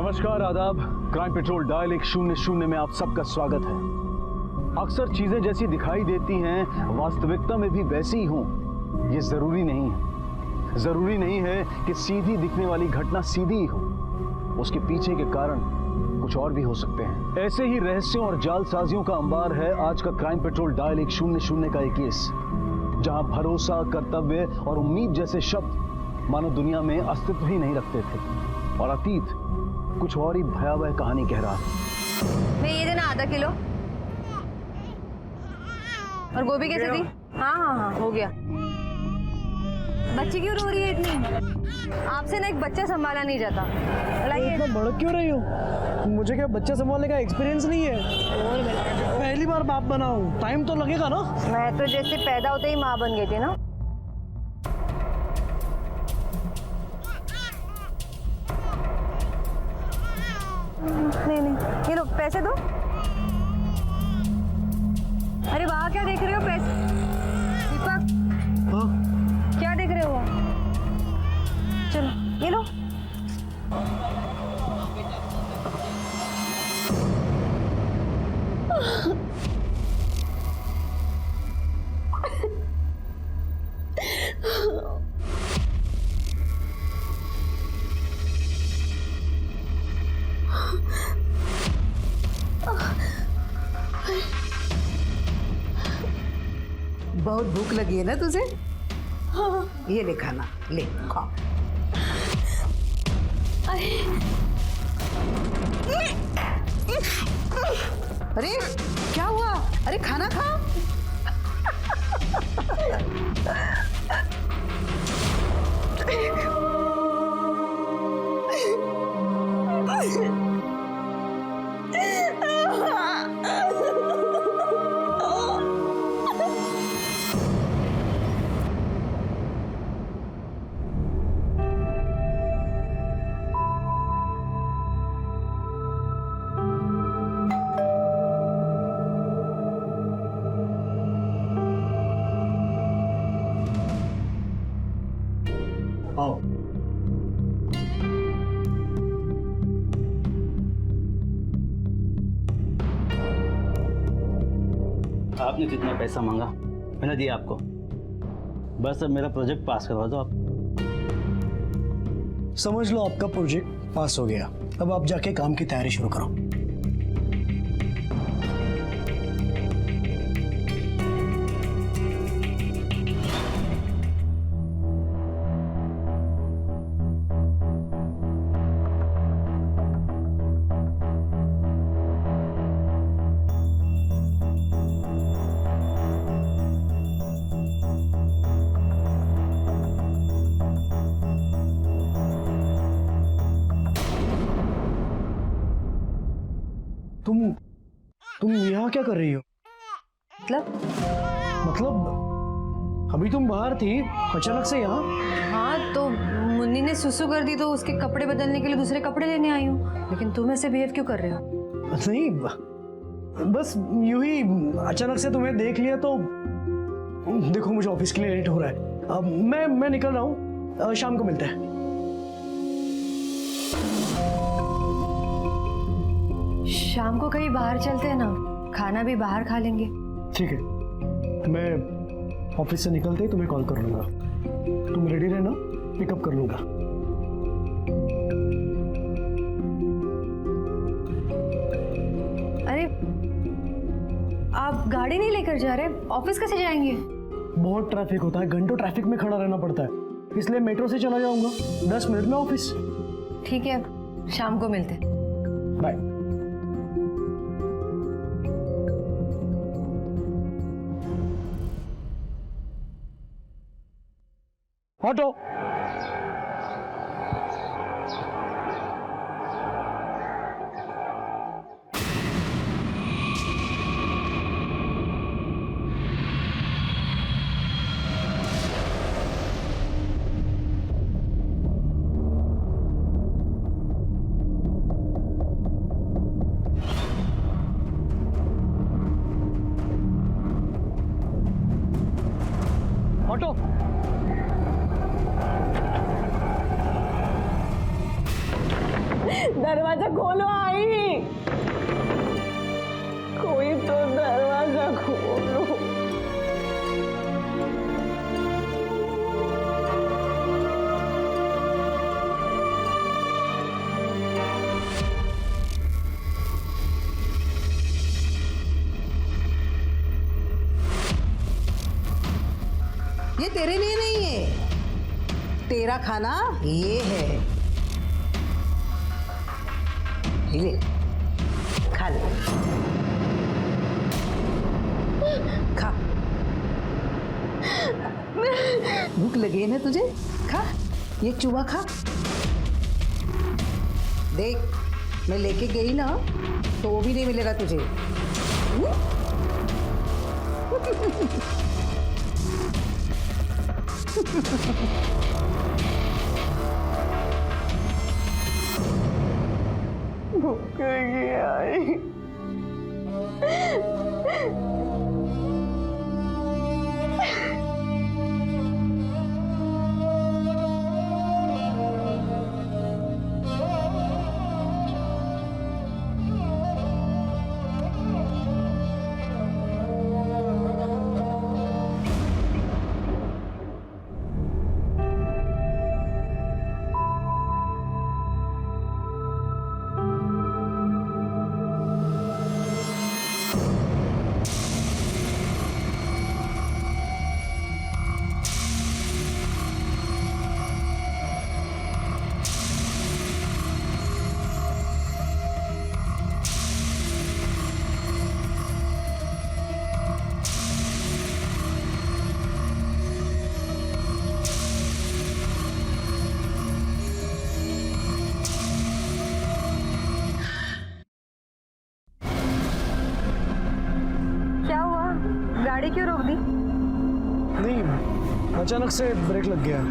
नमस्कार, आदाब। Crime petrol dial 100 में आप सबका स्वागत है। अक्सर चीजें जैसी दिखाई देती हैं वास्तविकता में भी वैसी ही हों, ये जरूरी नहीं है। जरूरी नहीं है कि सीधी दिखने वाली घटना सीधी ही हो, उसके पीछे के कारण कुछ और भी हो सकते हैं। ऐसे ही रहस्यों और जालसाजियों का अंबार है आज का क्राइम पेट्रोल डायल 100 का एक केस, जहां भरोसा, कर्तव्य और उम्मीद जैसे शब्द मानो दुनिया में अस्तित्व ही नहीं रखते थे और अतीत कुछ और ही भयावह कहानी कह रहा है। मैं ये देना आधा किलो। और गोभी कैसे दी? हाँ, हो गया। बच्ची क्यों रो रही है इतनी? आपसे ना एक बच्चा संभाला नहीं जाता। इतना भड़क क्यों रही हो? मुझे क्या बच्चा संभालने का एक्सपीरियंस नहीं है? पहली बार बाप बना हूँ, टाइम तो लगेगा ना। मैं तो जैसे पैदा होते ही माँ बन गई थी ना। नहीं, ये लो पैसे दो। अरे वहाँ क्या देख रहे हो? पैसे दीपक। हाँ? क्या देख रहे हो? चलो ये लो। बहुत भूख लगी है ना तुझे? हाँ। ये ले खाना, ले खा। अरे क्या हुआ? अरे खाना खा। आओ। आपने जितना पैसा मांगा मैंने दिया आपको। बस अब मेरा प्रोजेक्ट पास करवा दो आप। समझ लो आपका प्रोजेक्ट पास हो गया। अब आप जाके काम की तैयारी शुरू करो। तुम यहाँ क्या कर रही हो? मतलब अभी तुम बाहर थी, अचानक से यहाँ? हाँ तो मुन्नी ने सुसु कर दी तो उसके कपड़े बदलने के लिए दूसरे कपड़े लेने आई हूँ। लेकिन तुम ऐसे बिहेव क्यों कर रहे हो? नहीं, बस यूं ही अचानक से तुम्हें देख लिया तो। देखो मुझे ऑफिस के लिए लेट हो रहा है। अब मैं निकल रहा हूँ, शाम को मिलते हैं। शाम को कहीं बाहर चलते हैं ना, खाना भी बाहर खा लेंगे। ठीक है, मैं ऑफिस से निकलते ही तुम्हें कॉल कर लूंगा। तुम रेडी रहना, पिकअप कर लूंगा। अरे आप गाड़ी नहीं लेकर जा रहे? ऑफिस कैसे जाएंगे? बहुत ट्रैफिक होता है, घंटों ट्रैफिक में खड़ा रहना पड़ता है, इसलिए मेट्रो से चला जाऊंगा। 10 मिनट में ऑफिस। ठीक है, शाम को मिलते हैं। बाय। ऑटो। ऑटो। दरवाजा खोलो आई, कोई तो दरवाजा खोलो। ये तेरे लिए नहीं है, तेरा खाना ये है। ले, खा ले, खा। भूख लगी है ना तुझे? खा, ये चूहा खा। देख, मैं लेके गई ना तो वो भी नहीं मिलेगा तुझे। भूख लगी आई। क्या हुआ? गाड़ी क्यों रोक दी? नहीं, अचानक से ब्रेक लग गया।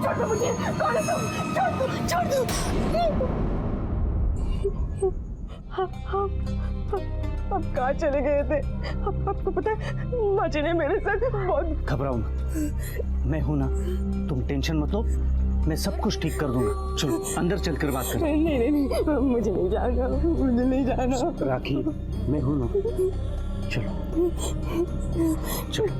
छोड़ दो मुझे, कौन है तुम? छोड़ दो, छोड़ दो। आप कहाँ चले गए थे? आपको पता है माची ने मेरे साथ बहुत। घबराओ ना, मैं हूं ना, तुम टेंशन मत लो, मैं सब कुछ ठीक कर दूंगा। चलो अंदर चलकर बात करें। नहीं, मुझे नहीं जाना, मुझे नहीं जाना। राखी, मैं हूं ना, चलो चलो।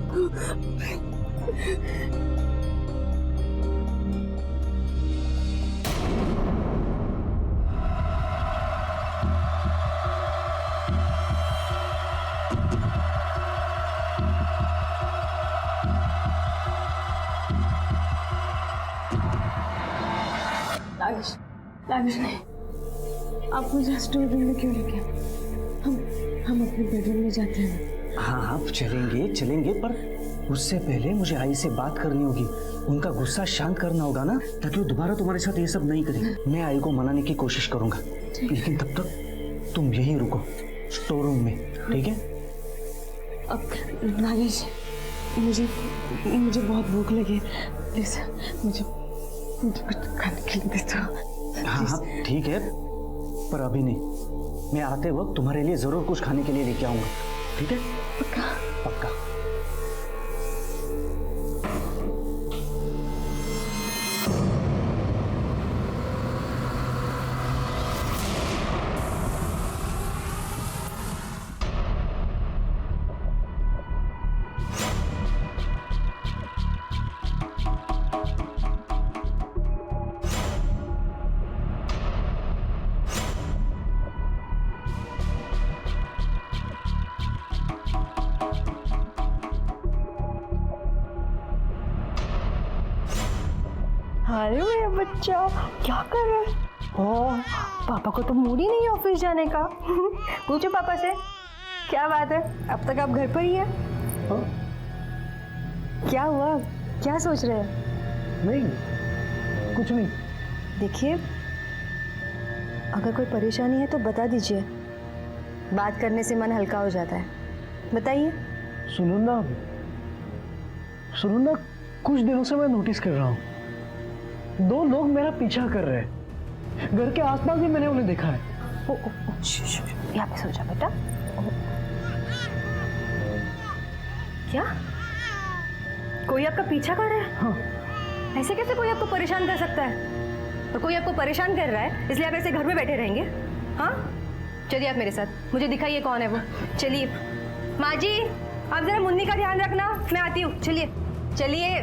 नागेश नहीं, आप मुझे स्टोर रूम में क्यों लेके? हम अपने बेडरूम में जाते हैं। हाँ हाँ चलेंगे, पर उससे पहले मुझे आई से बात करनी होगी। उनका गुस्सा शांत करना होगा ना, ताकि वो दोबारा तुम्हारे साथ ये सब नहीं करे। मैं आई को मनाने की कोशिश करूंगा, लेकिन तब तक तुम यहीं रुको स्टोर रूम में, ठीक है? अब नागेश, मुझे बहुत भूख लगी है, प्लीज मुझे कुछ खाने के लिए दे दो। हाँ ठीक है, पर अभी नहीं। मैं आते वक्त तुम्हारे लिए जरूर कुछ खाने के लिए लेके आऊंगा, ठीक है? पक्का? पक्का। अरे मेरा बच्चा क्या कर रहा है? ओह, पापा को तो मूड ही नहीं है ऑफिस जाने का। पूछो पापा से, क्या बात है, अब तक आप घर पर ही हैं? क्या हुआ, क्या सोच रहे हैं? नहीं, कुछ नहीं। देखिए, अगर कोई परेशानी है तो बता दीजिए, बात करने से मन हल्का हो जाता है। बताइए। सुनो ना, कुछ दिनों से मैं नोटिस कर रहा हूँ, 2 लोग मेरा पीछा कर रहे हैं। घर के आसपास भी मैंने उन्हें देखा है। यहाँ पे सो जा बेटा। क्या कोई आपका पीछा कर रहा है? हाँ। ऐसे कैसे कोई आपको परेशान कर सकता है? और कोई आपको परेशान कर रहा है इसलिए आप ऐसे घर में बैठे रहेंगे? हाँ, चलिए आप मेरे साथ, मुझे दिखाइए कौन है वो। चलिए माँ जी, आप जरा मुन्नी का ध्यान रखना, मैं आती हूँ। चलिए चलिए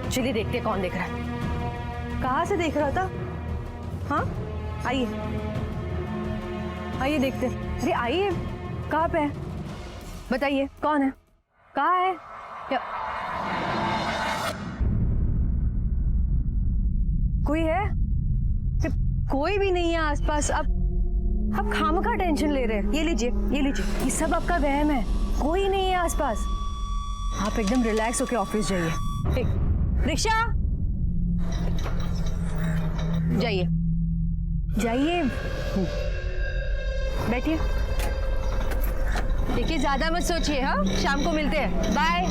चलिए, देखते कौन देख रहा है। कहाँ से देख रहा था? हाँ, आइए आइए देखते। अरे आइए, कहाँ पे है बताइए, कौन है, कहाँ है? कोई है? कोई भी नहीं है आसपास। अब खामखा टेंशन ले रहे हैं। ये लीजिए, ये लीजिए, ये सब आपका वहम है, कोई नहीं है आसपास। आप एकदम रिलैक्स होके ऑफिस जाइए। रिक्शा, जाइए जाइए, बैठिए। देखिए ज्यादा मत सोचिए, हाँ, शाम को मिलते हैं, बाय।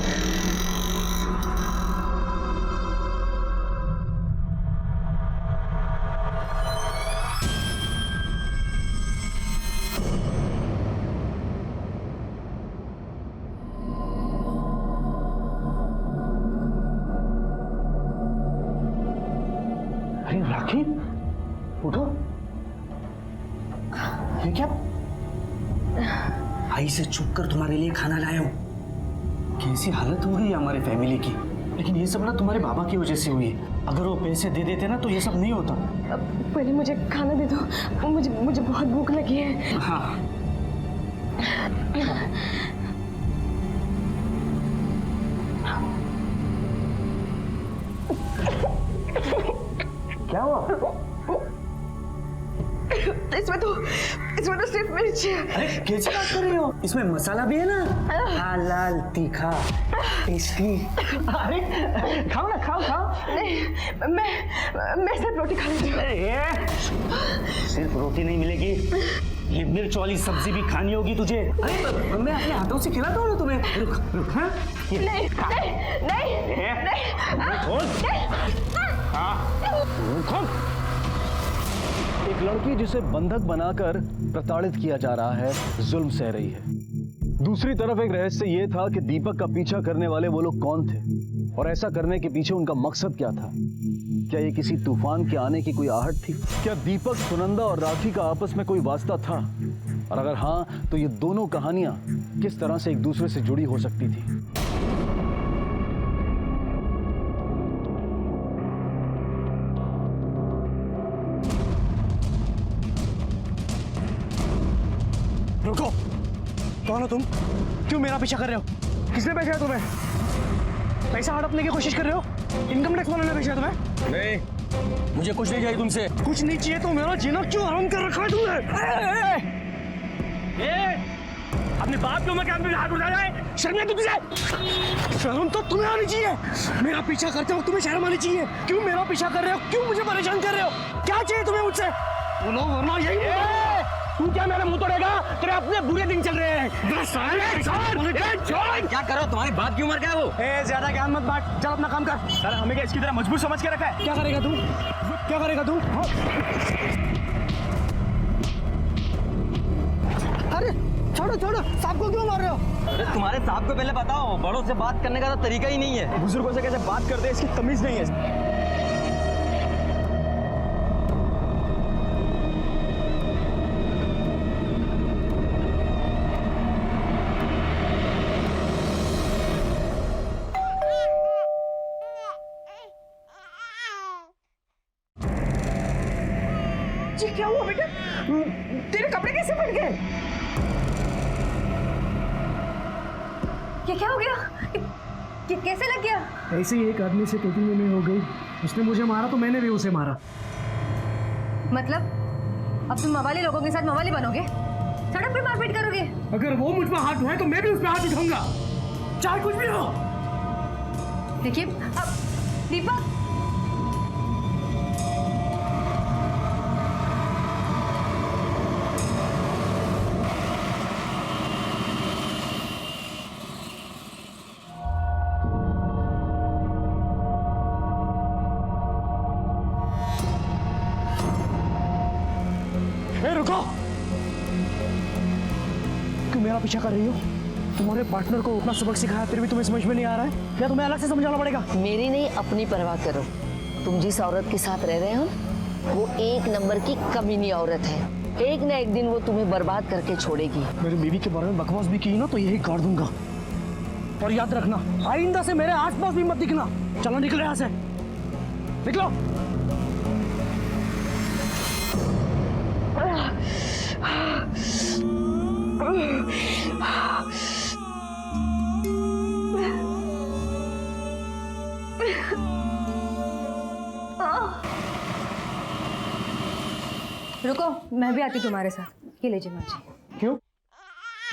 अरे राखी, उठो। ये क्या? आई से छुप कर तुम्हारे लिए खाना लाया हूँ। कैसी हालत हो गई है हमारी फैमिली की, लेकिन ये सब ना तुम्हारे बाबा की वजह से हुई है। अगर वो पैसे दे देते ना तो ये सब नहीं होता। पहले मुझे खाना दे दो, मुझे बहुत भूख लगी है। हाँ, क्या हुआ? इसमें तो सिर्फ मिर्च है। अरे कैसे बात कर रही हो? इसमें मसाला भी है ना, हलाल, तीखा, टेस्टी। अरे खाओ ना, खाओ। नहीं, मैं सिर्फ रोटी खा लेती हूँ। सिर्फ रोटी नहीं मिलेगी, ये मिर्च वाली सब्जी भी खानी होगी तुझे। अरे मैं अपने हाथों से खिलाता हूँ ना तुम्हें। रुक रुक, हाँ? नहीं। एक लड़की जिसे बंधक बनाकर प्रताड़ित किया जा रहा है, जुल्म सह रही है। दूसरी तरफ एक रहस्य ये था कि दीपक का पीछा करने वाले वो लोग कौन थे और ऐसा करने के पीछे उनका मकसद क्या था। क्या ये किसी तूफान के आने की कोई आहट थी? क्या दीपक, सुनंदा और राखी का आपस में कोई वास्ता था? और अगर हाँ, तो ये दोनों कहानियां किस तरह से एक दूसरे से जुड़ी हो सकती थी? रुको, कौन हो तुम? क्यों मेरा पीछा कर रहे हो? किसने भेजा है तुम्हें? पैसा हड़पने की कोशिश कर रहे हो? इनकम टैक्स वाले ने भेजा तुम्हें? नहीं, मुझे कुछ नहीं चाहिए तुमसे। कुछ नहीं चाहिए तो मेरा जीना क्यों हराम कर रखा है तुमने? अपने बाप के उम्र के आदमी पे हाथ उठाया है, शर्म नहीं तुझे? शर्म तो तुम्हें आनी चाहिए। मेरा पीछा करते हो तुम्हें शर्म आनी चाहिए। क्यों मेरा पीछा कर रहे हो? क्यों मुझे परेशान कर रहे हो? क्या चाहिए तुम्हें मुझसे? बोलो वरना यही। तू क्या मेरा मुंह तोड़ेगा? तेरे अपने बुरे दिन चल रहे हैं। क्या करो, तुम्हारी बाप की उम्र क्या है वो? ज्यादा ज्ञान मत बांट, चल अपना काम कर। सर, हमें क्या इसकी तरह मजबूर समझ के रखा है? क्या करेगा तू? क्या करेगा तू? अरे छोड़ो, साहब को क्यों मार रहे हो? अरे तुम्हारे साहब को पहले बताओ, बड़ों से बात करने का तो तरीका ही नहीं है। बुजुर्गों से कैसे बात करते हैं इसकी तमीज नहीं है। क्या हुआ बेटा? तेरे कपड़े कैसे फट गए? ये क्या हो गया? ये कैसे लग गया? ऐसे ही एक आदमी से टोकने में हो गई। उसने मुझे मारा तो मैंने भी उसे मारा। मतलब अब तुम मवाली लोगों के साथ मवाली बनोगे, सड़क पे मारपीट करोगे? अगर वो मुझ पर हाथ उठाए तो मैं भी उस पर हाथ उठाऊंगा, चाहे कुछ भी हो। देखिए अब दीपक, रुको, क्यों मेरा पीछा कर रही हो? तुम्हारे पार्टनर को उतना सबक सिखाया फिर भी तुम्हें समझ में नहीं आ रहा है, या तुम्हें अलग से समझाना पड़ेगा? मेरी नहीं अपनी परवाह करो। तुम जिस औरत के साथ रह रहे हो वो एक नंबर की कमीनी औरत है। एक ना एक दिन वो तुम्हें बर्बाद करके छोड़ेगी। मेरी बीवी के बारे में बकवास भी की ना तो यही काट दूंगा। और याद रखना, आइंदा से मेरे आसपास भी मत दिखना। चलो निकलो यहाँ से, निकलो। रुको, मैं भी आती तुम्हारे साथ। ये लीजिए माजी। क्यों?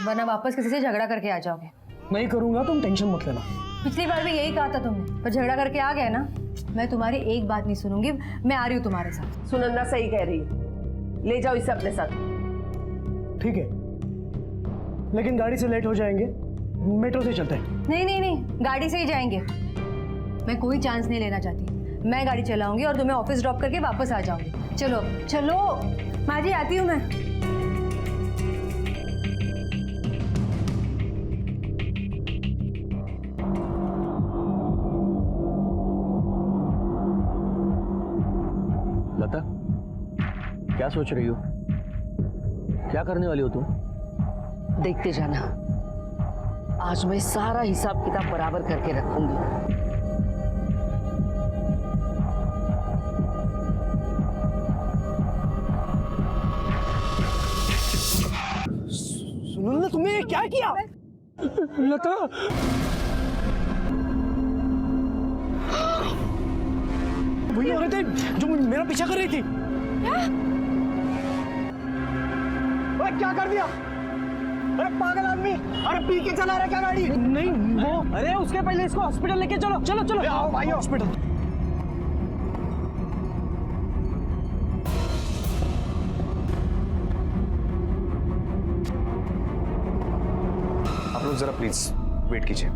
वरना वापस किसी से झगड़ा करके आ जाओगे। नहीं करूंगा, तुम टेंशन मत लेना। पिछली बार भी यही कहा था तुमने, पर झगड़ा करके आ गए ना। मैं तुम्हारी एक बात नहीं सुनूंगी, मैं आ रही हूँ तुम्हारे साथ। सुनंदा सही कह रही है, ले जाओ इसे अपने साथ। ठीक है, लेकिन गाड़ी से लेट हो जाएंगे, मेट्रो से चलते हैं। नहीं नहीं नहीं, गाड़ी से ही जाएंगे। मैं कोई चांस नहीं लेना चाहती। मैं गाड़ी चलाऊंगी और तुम्हें ऑफिस ड्रॉप करके वापस आ जाऊंगी। चलो चलो माँ जी, आती हूँ मैं। लता, क्या सोच रही हो? क्या करने वाली हो तुम? देखते जाना, आज मैं सारा हिसाब किताब बराबर करके रखूंगी। सुनंदा, तुमने ये क्या किया? लता, वही औरत है जो मेरा पीछा कर रही थी। अरे क्या कर दिया? अरे पागल आदमी, अरे पी के चला रहा क्या गाड़ी? नहीं वो, अरे उसके पहले इसको हॉस्पिटल लेके चलो। चलो चलो आओ भाई, हॉस्पिटल। आप लोग जरा प्लीज वेट कीजिए।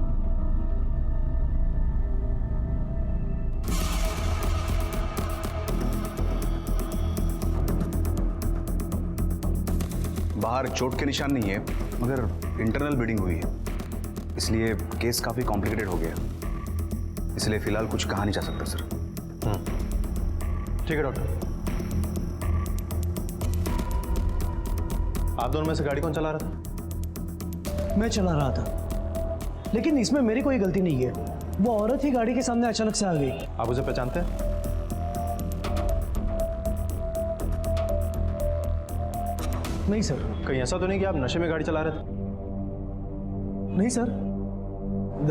बाहर चोट के निशान नहीं है, मगर इंटरनल ब्लीडिंग हुई है, इसलिए केस काफी कॉम्प्लिकेटेड हो गया। इसलिए फिलहाल कुछ कहा नहीं जा सकता सर। ठीक है डॉक्टर। आप दोनों में से गाड़ी कौन चला रहा था? मैं चला रहा था, लेकिन इसमें मेरी कोई गलती नहीं है। वो औरत ही गाड़ी के सामने अचानक से आ गई। आप उसे पहचानते हैं? नहीं सर। कहीं ऐसा तो नहीं कि आप नशे में गाड़ी चला रहे थे? नहीं सर,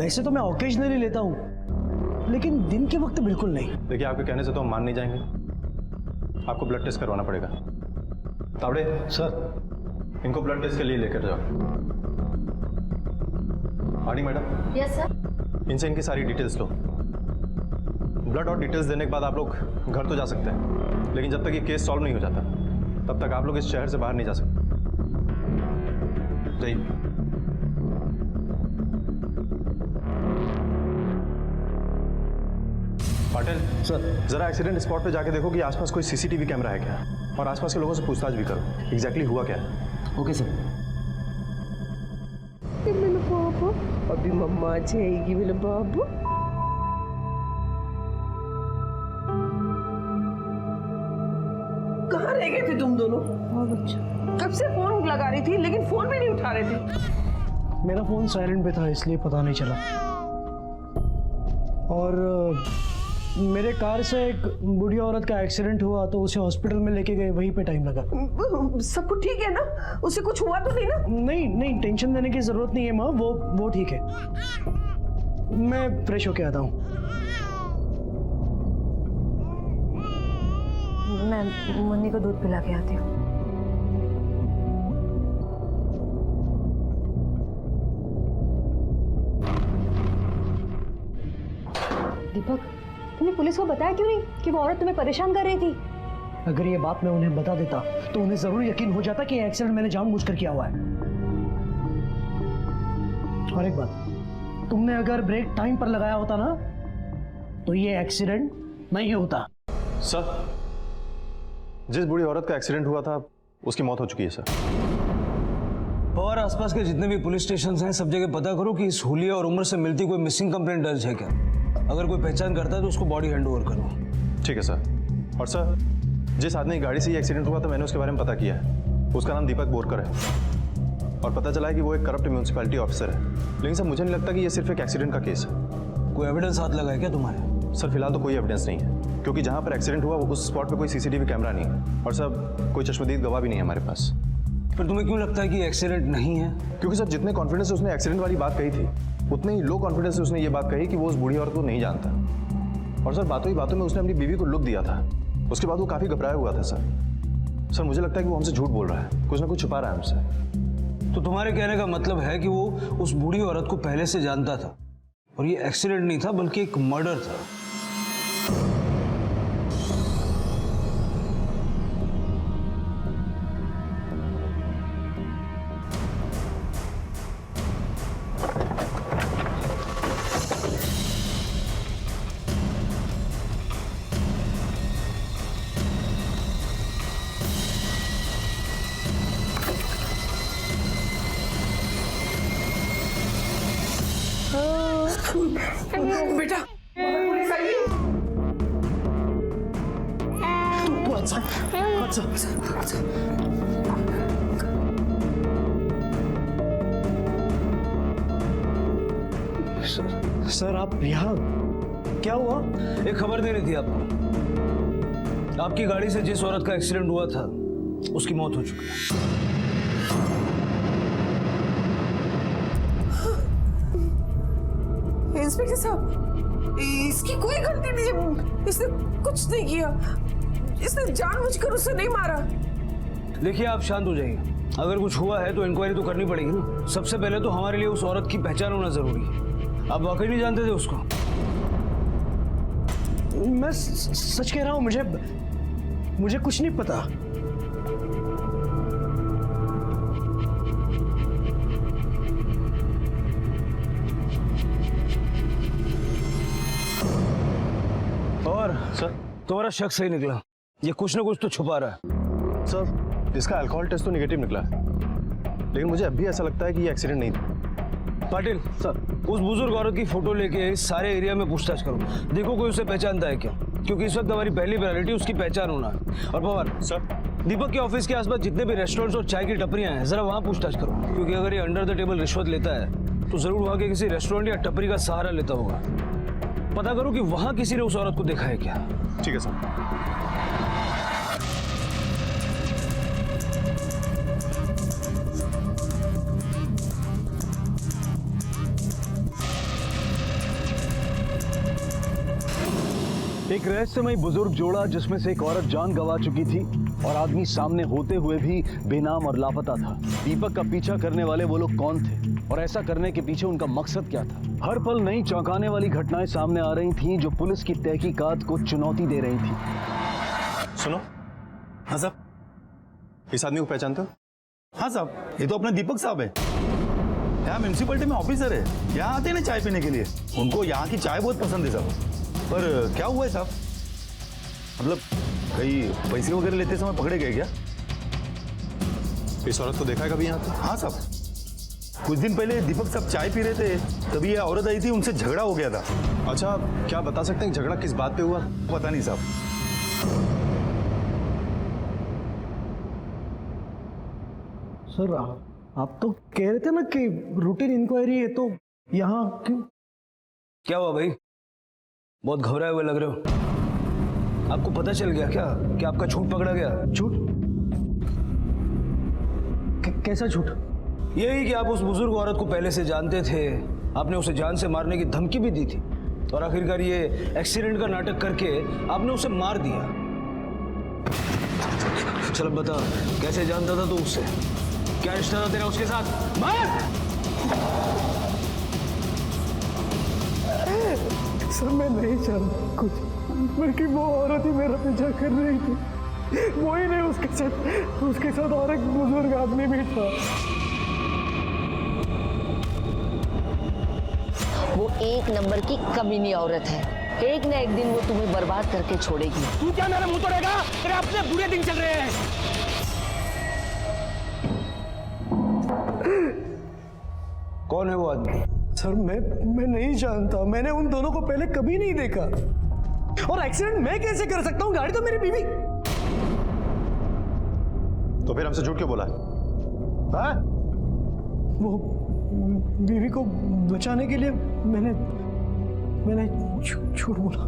वैसे तो मैं ओकेजनली लेता हूँ, लेकिन दिन के वक्त बिल्कुल नहीं। देखिए, आपके कहने से तो हम मान नहीं जाएंगे, आपको ब्लड टेस्ट करवाना पड़ेगा। तावड़े सर, इनको ब्लड टेस्ट के लिए लेकर जाओ। आनी मैडम। Yes sir. इनसे इनकी सारी डिटेल्स लो। ब्लड और डिटेल्स देने के बाद आप लोग घर तो जा सकते हैं, लेकिन जब तक ये केस सॉल्व नहीं हो जाता तब तक आप लोग इस शहर से बाहर नहीं जा सकते। जाइए। पाटिल सर, जरा एक्सीडेंट स्पॉट पे जाके देखो कि आसपास कोई सीसीटीवी कैमरा है क्या, और आसपास के लोगों से पूछताछ भी करो एग्जैक्टली हुआ क्या है। Okay sir. मेरे बाबू, अभी मम्मा जाएगी मेरे बाबू। कहाँ रह गए थे तुम दोनों? कब से फोन लगा रही थी, लेकिन फोन भी नहीं उठा रहे थे। मेरा फोन साइलेंट पे था, इसलिए पता नहीं चला। और मेरे कार से एक बूढ़ी औरत का एक्सीडेंट हुआ तो उसे हॉस्पिटल में लेके गए, वहीं पे टाइम लगा। सब कुछ ठीक है ना? उसे कुछ हुआ तो नहीं ना? नहीं नहीं, टेंशन लेने की जरूरत नहीं है माँ, वो ठीक है। मैं फ्रेश होके आता हूँ। मैं मुन्नी को दूध पिला के आती हूँ। दीपक, तुमने पुलिस को बताया क्यों नहीं कि वो औरत तुम्हें परेशान कर रही थी? अगर ये बात मैं उन्हें बता देता तो उन्हें जरूर यकीन हो जाता कि ये एक्सीडेंट मैंने जानबूझकर किया हुआ है। और एक बात, तुमने अगर ब्रेक टाइम पर लगाया होता ना तो ये एक्सीडेंट नहीं होता। सर, जिस बूढ़ी औरत का एक्सीडेंट हुआ था उसकी मौत हो चुकी है सर। और आसपास के जितने भी पुलिस स्टेशन हैं सब जगह पता करो कि इस हुलिया और उम्र से मिलती कोई मिसिंग कंप्लेंट दर्ज है क्या। अगर कोई पहचान करता है तो उसको बॉडी हैंड ओवर करो। ठीक है सर। और सर, जिस आदमी की गाड़ी से ये एक्सीडेंट हुआ था मैंने उसके बारे में पता किया है। उसका नाम दीपक बोरकर है और पता चला है कि वो एक करप्ट म्यूनसिपैलिटी ऑफिसर है। लेकिन सर मुझे नहीं लगता कि ये सिर्फ एक एक्सीडेंट का केस है। कोई एविडेंस हाथ लगा है क्या तुम्हारे? सर फिलहाल तो कोई एविडेंस नहीं है, क्योंकि जहाँ पर एक्सीडेंट हुआ उस स्पॉट पे कोई सीसीटीवी कैमरा नहीं है और सर कोई चश्मदीद गवाह भी नहीं है हमारे पास। फिर तुम्हें क्यों लगता है कि एक्सीडेंट नहीं है? क्योंकि सर जितने कॉन्फिडेंस से उसने एक्सीडेंट वाली बात कही थी उतने ही लो कॉन्फिडेंस से उसने ये बात कही कि वो उस बूढ़ी औरत को नहीं जानता। और सर बातों ही बातों में उसने अपनी बीवी को लुक दिया था। उसके बाद वो काफ़ी घबराया हुआ था सर मुझे लगता है कि वो हमसे झूठ बोल रहा है, कुछ ना कुछ छुपा रहा है हमसे। तो तुम्हारे कहने का मतलब है कि वो उस बूढ़ी औरत को पहले से जानता था और ये एक्सीडेंट नहीं था बल्कि एक मर्डर था। बेटा पुलिस आई है। सर आप यहाँ क्या हुआ? एक खबर देनी थी आपको। आपकी गाड़ी से जिस औरत का एक्सीडेंट हुआ था उसकी मौत हो चुकी है। इंस्पेक्टर साहब, इसकी कोई गलती नहीं है। इसने कुछ नहीं किया। इसने जानबूझकर उसे नहीं मारा। देखिए आप शांत हो जाइए। अगर कुछ हुआ है तो इंक्वायरी तो करनी पड़ेगी ना। सबसे पहले तो हमारे लिए उस औरत की पहचान होना जरूरी है। आप वाकई नहीं जानते थे उसको? मैं सच कह रहा हूँ, मुझे कुछ नहीं पता। और सर तुम्हारा शक सही निकला। ये कुछ ना कुछ तो छुपा रहा है। सर इसका अल्कोहल टेस्ट तो निगेटिव निकला है, लेकिन मुझे अब भी ऐसा लगता है कि ये एक्सीडेंट नहीं था। पाटिल सर, उस बुजुर्ग औरत की फोटो लेके इस सारे एरिया में पूछताछ करो। देखो कोई उसे पहचानता है क्या, क्योंकि इस वक्त हमारी पहली प्रायोरिटी उसकी पहचान होना है। और पवार सर, दीपक के ऑफिस के आसपास जितने भी रेस्टोरेंट्स और चाय की टपरियां हैं जरा वहां पूछताछ करो, क्योंकि अगर ये अंडर द टेबल रिश्वत लेता है तो जरूर वहां के किसी रेस्टोरेंट या टपरी का सहारा लेता होगा। पता करो कि वहां किसी ने उस औरत को देखा है क्या। ठीक है सर। एक रहस्यमय बुजुर्ग जोड़ा जिसमें से एक औरत जान गंवा चुकी थी और आदमी सामने होते हुए भी बेनाम और लापता था। दीपक का पीछा करने वाले वो लोग कौन थे और ऐसा करने के पीछे उनका मकसद क्या था? हर पल नई चौंकाने वाली घटनाएं सामने आ रही थीं जो पुलिस की तहकीकात को चुनौती दे रही थी। सुनो। हाँ साहब, इस आदमी को पहचानते हो? हाँ साहब, ये तो अपना दीपक साहब है। यहाँ म्यूनसिपलिटी में ऑफिसर है। यहाँ आते हैं ना चाय पीने के लिए। उनको यहाँ की चाय बहुत पसंद है साहब। पर क्या हुआ है साहब? मतलब कहीं पैसे वगैरह लेते समय पकड़े गए क्या? इस औरत को देखा है कभी यहाँ पे? हाँ साहब, कुछ दिन पहले दीपक साहब चाय पी रहे थे, तभी ये औरत आई थी, उनसे झगड़ा हो गया था। अच्छा, क्या बता सकते हैं झगड़ा किस बात पे हुआ? पता नहीं साहब। सर आप तो कह रहे थे ना कि रूटीन इंक्वायरी है, तो यहाँ क्यों? क्या हुआ भाई, बहुत घबराए हुए लग रहे हो। आपको पता चल गया क्या कि आपका झूठ पकड़ा गया? झूठ? कैसा झूठ? यही कि आप उस बुजुर्ग औरत को पहले से जानते थे, आपने उसे जान से मारने की धमकी भी दी थी और आखिरकार ये एक्सीडेंट का नाटक करके आपने उसे मार दिया। चल अब बता, कैसे जानता था तू उससे? क्या रिश्ता था तेरा उसके साथ? सर मैं नहीं जानता कुछ, बल्कि वो औरत ही मेरा पीछा कर रही थी। वो ही नहीं, उसके साथ और एक बुजुर्ग आदमी भी था। वो एक नंबर की कमीनी औरत है। एक ना एक दिन वो तुम्हें बर्बाद करके छोड़ेगी। तू क्या मेरा मुंह तोड़ेगा? तेरे अपने बुरे दिन चल रहे हैं। कौन है वो आदमी? सर मैं नहीं जानता, मैंने उन दोनों को पहले कभी नहीं देखा। और एक्सीडेंट मैं कैसे कर सकता हूँ? गाड़ी तो मेरी बीवी। तो फिर हमसे झूठ क्यों बोला? हाँ? वो बीवी को बचाने के लिए मैंने झूठ बोला।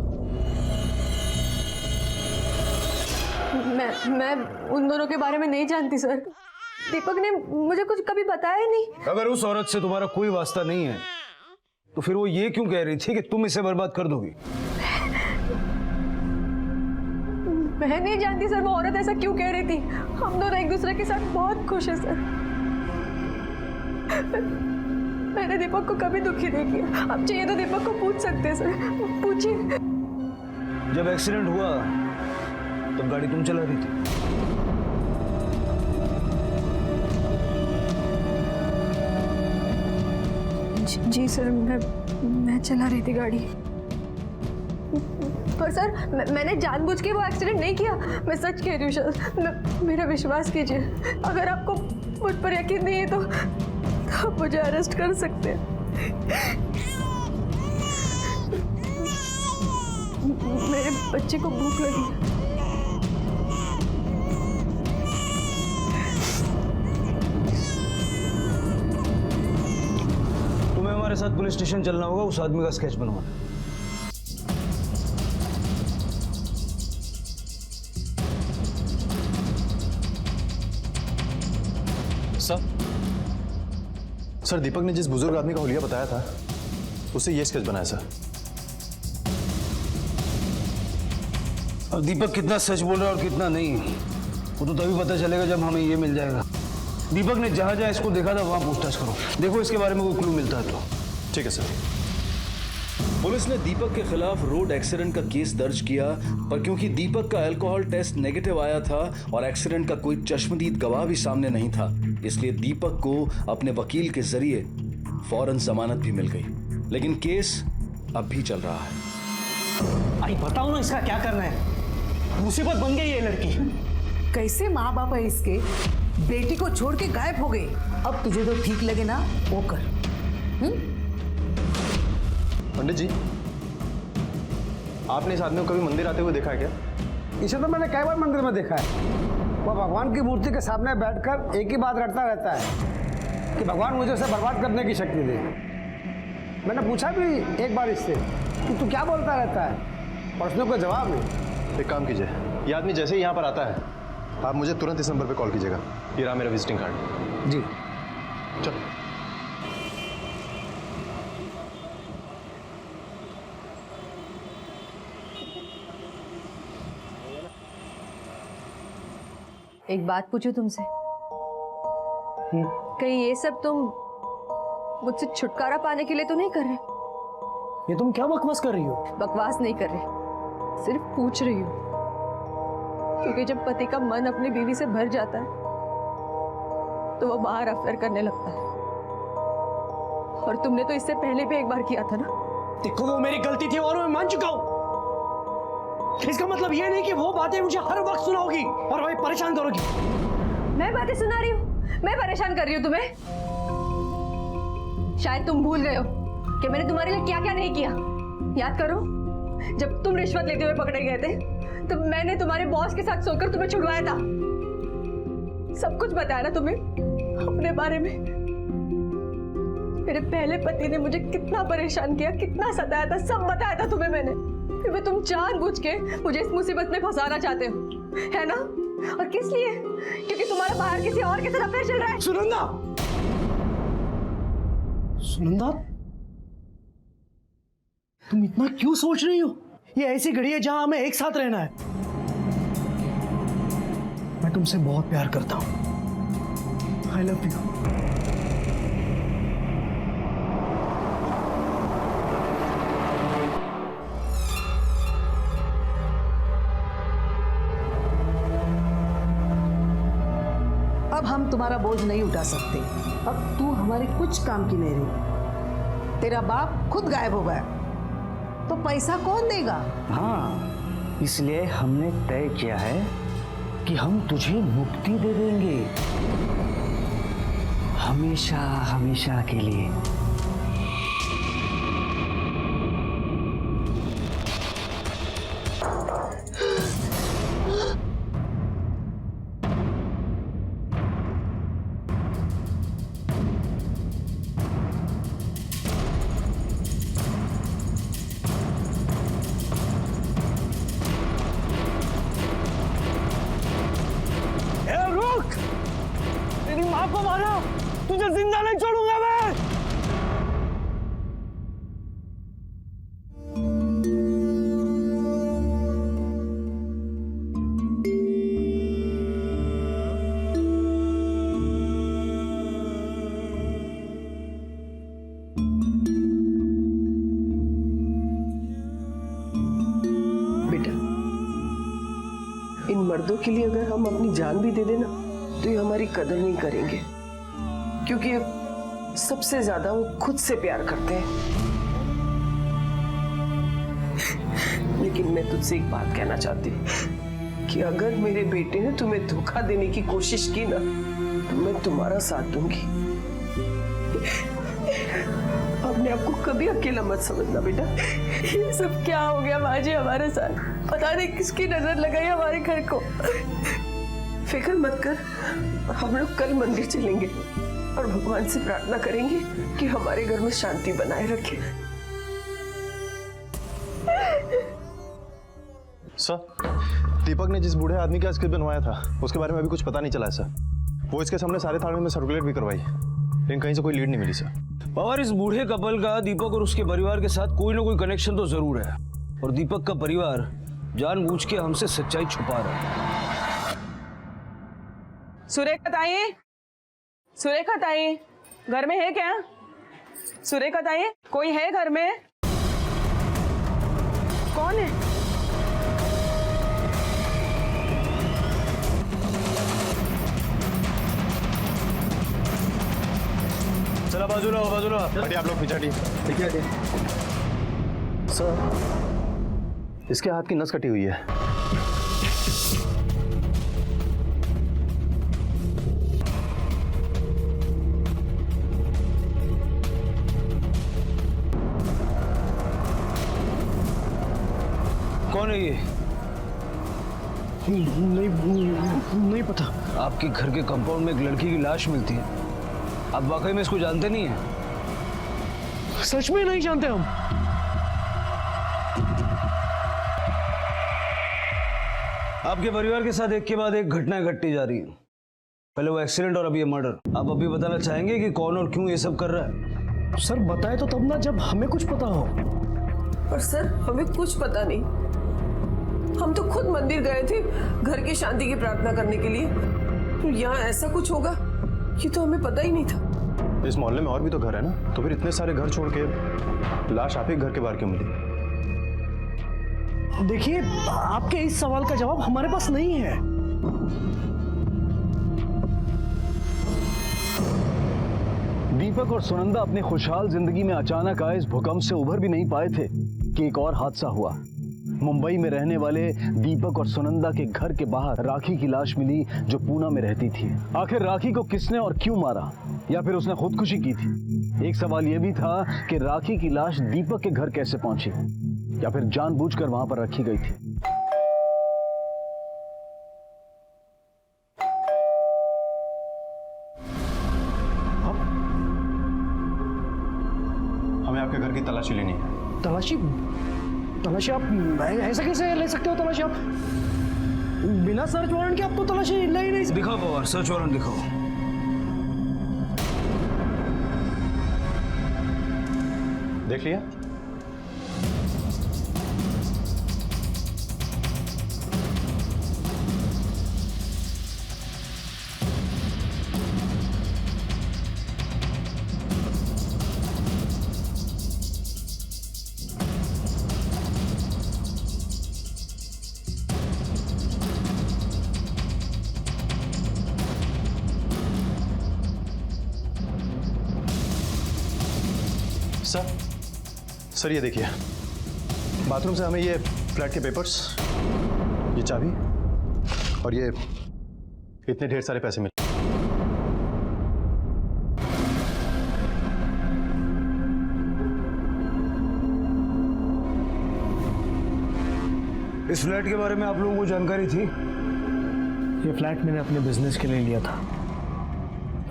मैं उन दोनों के बारे में नहीं जानती सर। दीपक ने मुझे कुछ कभी बताया ही नहीं। अगर उस औरत से तुम्हारा कोई वास्ता नहीं है तो फिर वो ये क्यों कह रही थी कि तुम इसे बर्बाद कर दोगी? मैं नहीं जानती सर, वो औरत ऐसा क्यों कह रही थी। हम दोनों एक दूसरे के साथ बहुत खुश हैं सर। मैंने दीपक को कभी दुखी नहीं किया। आप चाहिए तो दीपक को पूछ सकते हैं सर, पूछिए। जब एक्सीडेंट हुआ तब गाड़ी तुम चला रही थी? जी सर, मैं चला रही थी गाड़ी। पर सर मैंने जानबूझ के वो एक्सीडेंट नहीं किया। मैं सच कह रही हूँ सर, मेरा विश्वास कीजिए। अगर आपको मुझ पर यकीन नहीं है तो आप मुझे अरेस्ट कर सकते हैं। मेरे बच्चे को भूख लगी। तुम्हें हमारे साथ पुलिस स्टेशन चलना होगा, उस आदमी का स्केच बनवाना। सर दीपक ने जिस बुजुर्ग आदमी का हुलिया बताया था उससे ये स्केच बनाया सर। अब दीपक कितना सच बोल रहा है और कितना नहीं, वो तो तभी पता चलेगा जब हमें ये मिल जाएगा। दीपक ने जहां जहां इसको देखा था वहां पूछताछ करो, देखो इसके बारे में कोई क्लू मिलता है तो। ठीक है सर। पुलिस ने दीपक के खिलाफ रोड एक्सीडेंट का केस दर्ज किया, पर क्योंकि दीपक का अल्कोहल टेस्ट नेगेटिव आया था और एक्सीडेंट का कोई चश्मदीद गवाह भी सामने नहीं था, इसलिए दीपक को अपने वकील के जरिए फौरन जमानत भी मिल गई। लेकिन केस अब भी चल रहा है। अरे बताओ ना इसका क्या करना है? मुसीबत बन गई ये लड़की। कैसे माँ बाप है इसके, बेटी को छोड़ के गायब हो गए। अब तुझे तो ठीक लगे ना वो कर। पंडित जी, आपने इस आदमी को कभी मंदिर आते हुए देखा है क्या? इसे तो मैंने कई बार मंदिर में देखा है। वह भगवान की मूर्ति के सामने बैठकर एक ही बात रटता रहता है कि भगवान मुझे उसे बर्बाद करने की शक्ति दे। मैंने पूछा भी एक बार इससे कि तू क्या बोलता रहता है, पर उसने कोई जवाब नहीं। एक काम कीजिए, ये आदमी जैसे ही यहाँ पर आता है आप मुझे तुरंत इस नंबर पे कॉल कीजिएगा। ये रहा मेरा विजिटिंग कार्ड। जी चलो। एक बात पूछूं तुमसे, कहीं ये सब तुम मुझसे छुटकारा पाने के लिए तो नहीं कर रहे? ये तुम क्या बकवास कर रही हो? बकवास नहीं कर रही, सिर्फ पूछ रही हूँ। क्योंकि जब पति का मन अपनी बीवी से भर जाता है तो वो बाहर अफेयर करने लगता है, और तुमने तो इससे पहले भी एक बार किया था ना। देखो वो मेरी गलती थी और मैं मान चुका हूँ। इसका मतलब ये नहीं कि वो बातें मुझे हर वक्त सुनाओगी और हमें परेशान करोगी। मैं बातें सुना रही हूँ? मैं परेशान कर रही हूँ तुम्हें? शायद तुम भूल गए हो कि मैंने तुम्हारे लिए क्या क्या नहीं किया। याद करो, जब तुम रिश्वत लेते हुए पकड़े गए थे तो मैंने तुम्हारे बॉस के साथ सोकर तुम्हें छुड़वाया था। सब कुछ बताया ना तुम्हें अपने बारे में। मेरे पहले पति ने मुझे कितना परेशान किया, कितना सताया था, सब बताया था तुम्हें मैंने। फिर भी तुम जानबूझ के मुझे इस मुसीबत में फंसाना चाहते हो, है ना? और किस लिए? क्योंकि तुम्हारा बाहर किसी और के साथ अफेयर चल रहा है। सुनंदा, सुनंदा, तुम इतना क्यों सोच रही हो? ये ऐसी घड़ी है जहां हमें एक साथ रहना है। तुमसे बहुत प्यार करता हूं। I love you. अब हम तुम्हारा बोझ नहीं उठा सकते। अब तू हमारे कुछ काम की नहीं रही। तेरा बाप खुद गायब हो गया तो पैसा कौन देगा? हाँ, इसलिए हमने तय किया है कि हम तुझे मुक्ति दे देंगे, हमेशा हमेशा के लिए। को मारा, तुझे जिंदा नहीं छोड़ूंगा मैं। बेटा, इन मर्दों के लिए अगर हम अपनी जान भी दे देना तो ये हमारी कदर नहीं करेंगे, क्योंकि सबसे ज्यादा वो खुद से प्यार करते हैं। लेकिन मैं तुझसे एक बात कहना चाहती हूँ कि अगर मेरे बेटे ने तुम्हें धोखा देने की कोशिश की ना तो मैं तुम्हारा साथ दूंगी। अपने आप को कभी अकेला मत समझना बेटा। ये सब क्या हो गया माँ जी हमारे साथ? पता नहीं किसकी नजर लगाई हमारे घर को। फिक्र मत कर, हम लोग कल मंदिर चलेंगे और भगवान से प्रार्थना करेंगे कि हमारे घर में शांति बनाए रखे। सर, दीपक ने जिस बूढ़े आदमी का स्क्रिप्ट बनवाया था उसके बारे में अभी कुछ पता नहीं चला है सर। वो इसके सामने सारे थाने में सर्कुलेट भी करवाई, लेकिन कहीं से कोई लीड नहीं मिली सर। पवार, इस बूढ़े कपल का दीपक और उसके परिवार के साथ कोई ना कोई कनेक्शन तो जरूर है, और दीपक का परिवार जानबूझ के हमसे सच्चाई छुपा रहा है। सुरेखा ताई, सुरेखा ताई, घर में है क्या? सुरेखा ताई, कोई है घर में? कौन है? चला बाजूला हो, बाजूला हटिए आप लोग पीछे हटिए। सर, इसके हाथ की नस कटी हुई है। कौन है ये? नहीं पता। आपके घर के कंपाउंड में एक लड़की की लाश मिलती है, आप वाकई में इसको जानते नहीं हैं? सच में नहीं जानते हम। आपके परिवार के साथ एक के बाद एक घटनाएं घटती जा रही हैं। पहले वो एक्सीडेंट और अभी ये मर्डर। आप अभी बताना चाहेंगे कि कौन और क्यों ये सब कर रहा है? सर बताए तो तब ना जब हमें कुछ पता हो। और सर, हमें कुछ पता नहीं। हम तो खुद मंदिर गए थे घर की शांति की प्रार्थना करने के लिए, तो यहाँ ऐसा कुछ होगा ये तो हमें पता ही नहीं था। इस मोहल्ले में और भी तो घर है ना, तो फिर इतने सारे घर छोड़ के लाश आप ही घर के बाहर क्यों मिली? देखिए, आपके इस सवाल का जवाब हमारे पास नहीं है। दीपक और सुनंदा अपनी खुशहाल जिंदगी में अचानक आए इस भूकंप से उभर भी नहीं पाए थे कि एक और हादसा हुआ। मुंबई में रहने वाले दीपक और सुनंदा के घर के बाहर राखी की लाश मिली, जो पूना में रहती थी। आखिर राखी को किसने और क्यों मारा, या फिर उसने खुदकुशी की थी? एक सवाल यह भी था कि राखी की लाश दीपक के घर कैसे पहुंची, या फिर जानबूझकर वहां पर रखी गई थी। हमें आपके घर की तलाशी लेनी है। तलाशी? तलाशी आप ऐसा कैसे ले सकते हो? तलाशी आप बिना सर्च वारंट के आप तो तलाशी ले ही नहीं सकते। दिखाओ पवार, सर्च वारंट दिखाओ। देख लिया? सर ये देखिए, बाथरूम से हमें ये फ्लैट के पेपर्स, ये चाबी और ये इतने ढेर सारे पैसे मिले। इस फ्लैट के बारे में आप लोगों को जानकारी थी? ये फ्लैट मैंने अपने बिजनेस के लिए लिया था,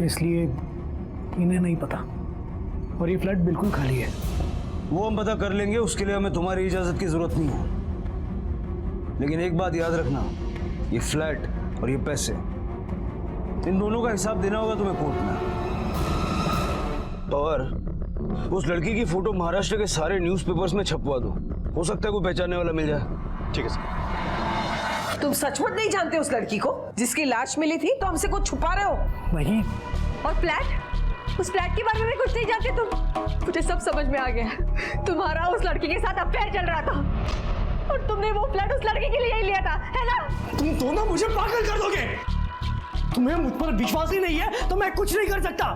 इसलिए इन्हें नहीं पता। और ये फ्लैट बिल्कुल खाली है। वो हम पता कर लेंगे, उसके लिए हमें तुम्हारी इजाजत की जरूरत नहीं है। लेकिन एक बात याद रखना, ये फ्लैट और ये पैसे, इन दोनों का हिसाब देना होगा तुम्हें कोर्ट में। और उस लड़की की फोटो महाराष्ट्र के सारे न्यूज़पेपर्स में छपवा दो, हो सकता है कोई पहचानने वाला मिल जाए। ठीक है सर। तुम सचमुच नहीं जानते उस लड़की को जिसकी लाश मिली थी, तो हमसे कुछ छुपा रहे हो? नहीं। और फ्लैट, उस फ्लैट के बारे में कुछ नहीं जानते तुम? मुझे सब समझ में आ गया। तुम्हारा उस लड़की के साथ अफेयर चल रहा था और तुमने वो फ्लैट उस लड़की के लिए ही लिया था, है ना? तुम दोनों मुझे पागल कर दोगे। तुम्हें मुझ पर विश्वास ही नहीं है तो मैं कुछ नहीं कर सकता।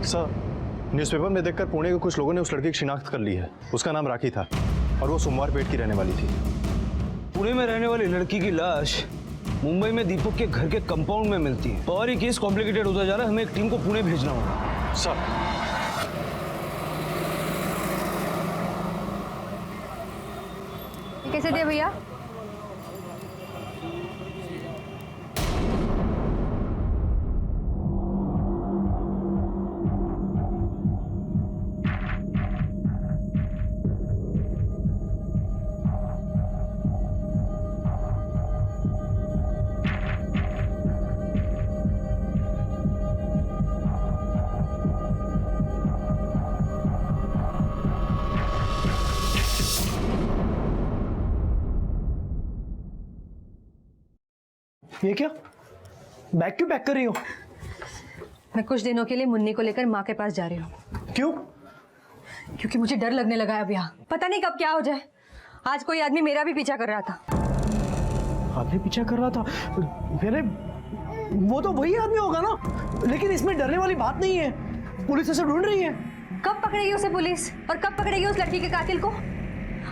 सर, न्यूज़पेपर में देखकर पुणे के कुछ लोगों ने उस लड़की की शिनाख्त कर ली है। उसका नाम राखी था और वो सोमवार पेट की रहने वाली थी। पुणे में रहने वाली लड़की की लाश मुंबई में दीपक के घर के कंपाउंड में मिलती है। और ये केस कॉम्प्लिकेटेड होता जा रहा है, हमें एक टीम को पुणे भेजना होगा। सर, कैसे दिया भैया? ये क्या? बैग क्यों पैक कर रही हो? मैं कुछ दिनों के लिए मुन्नी को लेकर माँ के पास जा रही हूँ। क्यों? क्योंकि मुझे डर लगने लगा है अब यहाँ, पता नहीं कब क्या हो जाए। आज कोई आदमी मेरा भी पीछा कर रहा था। आपने पीछा कर रहा था? मेरे वो तो वही आदमी होगा ना, लेकिन इसमें डरने वाली बात नहीं है। पुलिस उसे ढूंढ रही है। कब पकड़ेगी उसे पुलिस, और कब पकड़ेगी उस लड़की के कातिल को?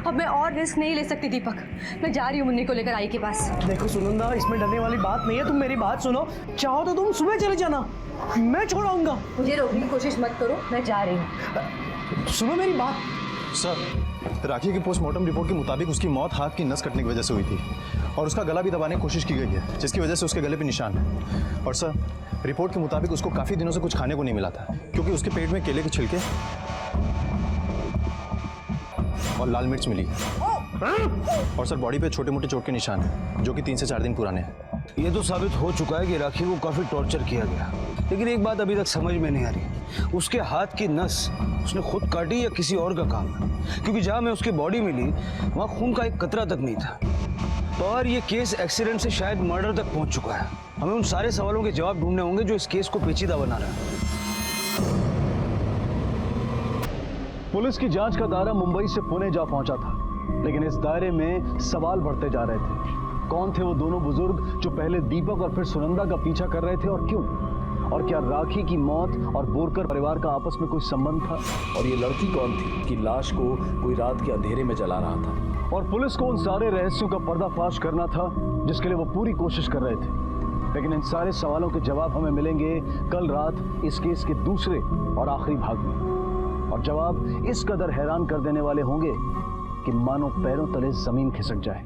अब मैं और रिस्क नहीं ले सकती दीपक। मैं जा रही हूँ मुन्नी को लेकर आई के पास। देखो सुनंदा, इसमें डरने वाली बात नहीं है। तुम मेरी बात सुनो, चाहो तो तुम सुबह चले जाना, मैं छोड़ आऊंगा। मुझे रोकने की कोशिश मत करो, मैं जा रही हूँ। सुनो मेरी बात। सर, राखी की पोस्टमार्टम रिपोर्ट के मुताबिक उसकी मौत हाथ की नस कटने की वजह से हुई थी और उसका गला भी दबाने की कोशिश की गई है, जिसकी वजह से उसके गले पे निशान है। और सर, रिपोर्ट के मुताबिक उसको काफ़ी दिनों से कुछ खाने को नहीं मिला था, क्योंकि उसके पेट में केले के छिलके और लाल मिर्च मिली। और सर, बॉडी पे छोटे मोटे चोट के निशान हैं, जो कि 3 से 4 दिन पुराने हैं। ये तो साबित हो चुका है कि राखी को काफी टॉर्चर किया गया, लेकिन एक बात अभी तक समझ में नहीं आ रही, उसके हाथ की नस उसने खुद काटी या किसी और का काम है? क्योंकि जहां मैं उसकी बॉडी मिली वहां खून का एक कतरा तक नहीं था। और ये केस एक्सीडेंट से शायद मर्डर तक पहुंच चुका है। हमें उन सारे सवालों के जवाब ढूंढने होंगे जो इस केस को पेचीदा बना रहा है। पुलिस की जांच का दायरा मुंबई से पुणे जा पहुंचा था, लेकिन इस दायरे में सवाल बढ़ते जा रहे थे। कौन थे वो दोनों बुजुर्ग जो पहले दीपक और फिर सुनंदा का पीछा कर रहे थे, और क्यों? और क्या राखी की मौत और बोरकर परिवार का आपस में कोई संबंध था? और ये लड़की कौन थी कि लाश को कोई रात के अंधेरे में जला रहा था? और पुलिस को उन सारे रहस्यों का पर्दाफाश करना था जिसके लिए वो पूरी कोशिश कर रहे थे। लेकिन इन सारे सवालों के जवाब हमें मिलेंगे कल रात इस केस के दूसरे और आखिरी भाग में। और जवाब इस कदर हैरान कर देने वाले होंगे कि मानो पैरों तले जमीन खिसक जाए।